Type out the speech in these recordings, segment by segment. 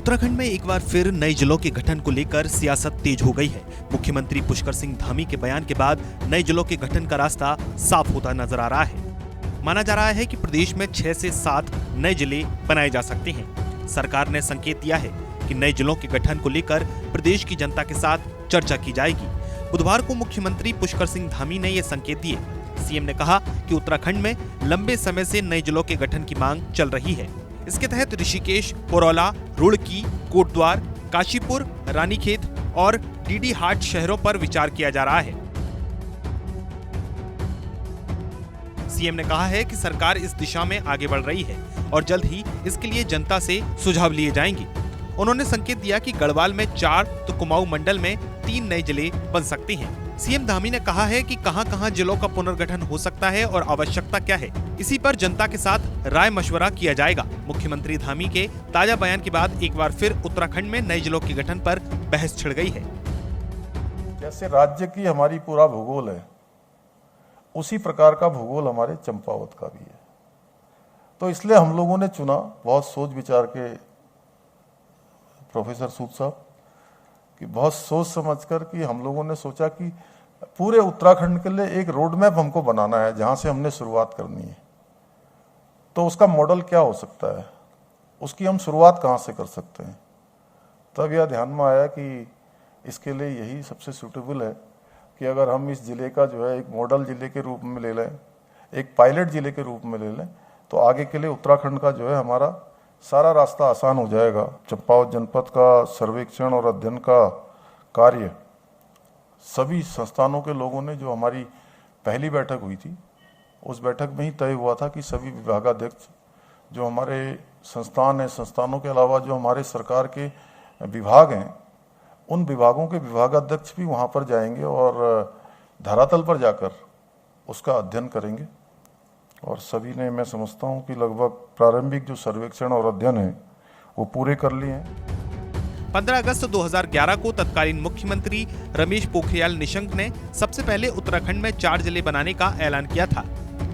उत्तराखंड में एक बार फिर नए जिलों के गठन को लेकर सियासत तेज हो गई है। मुख्यमंत्री पुष्कर सिंह धामी के बयान के बाद नए जिलों के गठन का रास्ता साफ होता नजर आ रहा है। माना जा रहा है कि प्रदेश में 6 से 7 नए जिले बनाए जा सकते हैं। सरकार ने संकेत दिया है कि नए जिलों के गठन को लेकर प्रदेश की जनता के साथ चर्चा की जाएगी। बुधवार को मुख्यमंत्री पुष्कर सिंह धामी ने ये संकेत दिए। सीएम ने कहा कि उत्तराखंड में लंबे समय से नए जिलों के गठन की मांग चल रही है। इसके तहत ऋषिकेश, पुरौला, रुड़की, कोटद्वार, काशीपुर, रानीखेत और डीडीहाट शहरों पर विचार किया जा रहा है। सीएम ने कहा है कि सरकार इस दिशा में आगे बढ़ रही है और जल्द ही इसके लिए जनता से सुझाव लिए जाएंगे। उन्होंने संकेत दिया कि गढ़वाल में 4 तो कुमाऊं मंडल में 3 नए जिले बन सकते हैं। सीएम धामी ने कहा है कि कहां-कहां जिलों का पुनर्गठन हो सकता है और आवश्यकता क्या है, इसी पर जनता के साथ राय मशवरा किया जाएगा। मुख्यमंत्री धामी के ताजा बयान के बाद एक बार फिर उत्तराखंड में नए जिलों के गठन पर बहस छिड़ गई है। जैसे राज्य की हमारी पूरा भूगोल है, उसी प्रकार का भूगोल हमारे चंपावत का भी है। तो इसलिए हम लोगों ने चुना, बहुत सोच विचार के प्रोफेसर सूद साहब कि बहुत सोच समझकर कि हम लोगों ने सोचा कि पूरे उत्तराखंड के लिए एक रोड मैप हमको बनाना है, जहां से हमने शुरुआत करनी है। तो उसका मॉडल क्या हो सकता है, उसकी हम शुरुआत कहां से कर सकते हैं। तब यह ध्यान में आया कि इसके लिए यही सबसे सूटेबल है कि अगर हम इस जिले का जो है एक मॉडल जिले के रूप में ले लें, एक पायलट जिले के रूप में ले लें, तो आगे के लिए उत्तराखंड का जो है हमारा सारा रास्ता आसान हो जाएगा। चंपावत जनपद का सर्वेक्षण और अध्ययन का कार्य सभी संस्थानों के लोगों ने, जो हमारी पहली बैठक हुई थी, उस बैठक में ही तय हुआ था कि सभी विभागाध्यक्ष जो हमारे संस्थान हैं, संस्थानों के अलावा जो हमारे सरकार के विभाग हैं, उन विभागों के विभागाध्यक्ष भी वहाँ पर जाएंगे और धरातल पर जाकर उसका अध्ययन करेंगे। और सभी ने, मैं समझता हूँ कि लगभग प्रारंभिक जो सर्वेक्षण और अध्ययन है वो पूरे कर लिए हैं। 15 अगस्त 2011 को तत्कालीन मुख्यमंत्री रमेश पोखरियाल निशंक ने सबसे पहले उत्तराखंड में 4 जिले बनाने का ऐलान किया था।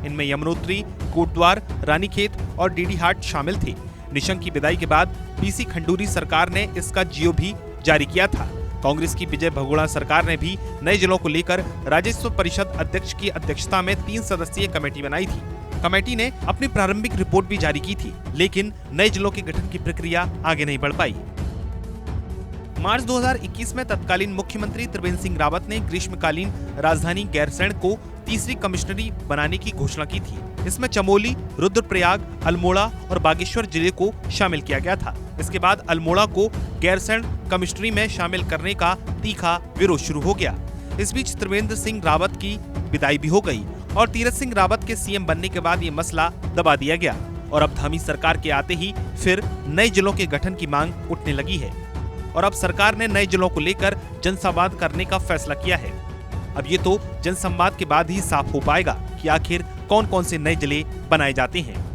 इनमें यमुनोत्री, कोटद्वार, रानीखेत और डीडीहाट शामिल थे। निशंक की विदाई के बाद पीसी खंडूरी सरकार ने इसका जियो भी जारी किया था। कांग्रेस की विजय बहुगुणा सरकार ने भी नए जिलों को लेकर राजस्व परिषद अध्यक्ष की अध्यक्षता में 3 सदस्यीय कमेटी बनाई थी। कमेटी ने अपनी प्रारंभिक रिपोर्ट भी जारी की थी, लेकिन नए जिलों के गठन की प्रक्रिया आगे नहीं बढ़ पाई। मार्च 2021 में तत्कालीन मुख्यमंत्री त्रिवेंद्र सिंह रावत ने ग्रीष्मकालीन राजधानी गैरसैंण को तीसरी कमिश्नरी बनाने की घोषणा की थी। इसमें चमोली, रुद्रप्रयाग, अल्मोड़ा और बागेश्वर जिले को शामिल किया गया था। इसके बाद अल्मोड़ा को गैरसैंण कमिश्नरी में शामिल करने का तीखा विरोध शुरू हो गया। इस बीच त्रिवेंद्र सिंह रावत की विदाई भी हो गई और तीरथ सिंह रावत के सीएम बनने के बाद ये मसला दबा दिया गया और अब धामी सरकार के आते ही फिर नए जिलों के गठन की मांग उठने लगी है। और अब सरकार ने नए जिलों को लेकर जनसंवाद करने का फैसला किया है। अब ये तो जनसंवाद के बाद ही साफ हो पाएगा कि आखिर कौन कौन से नए जिले बनाए जाते हैं।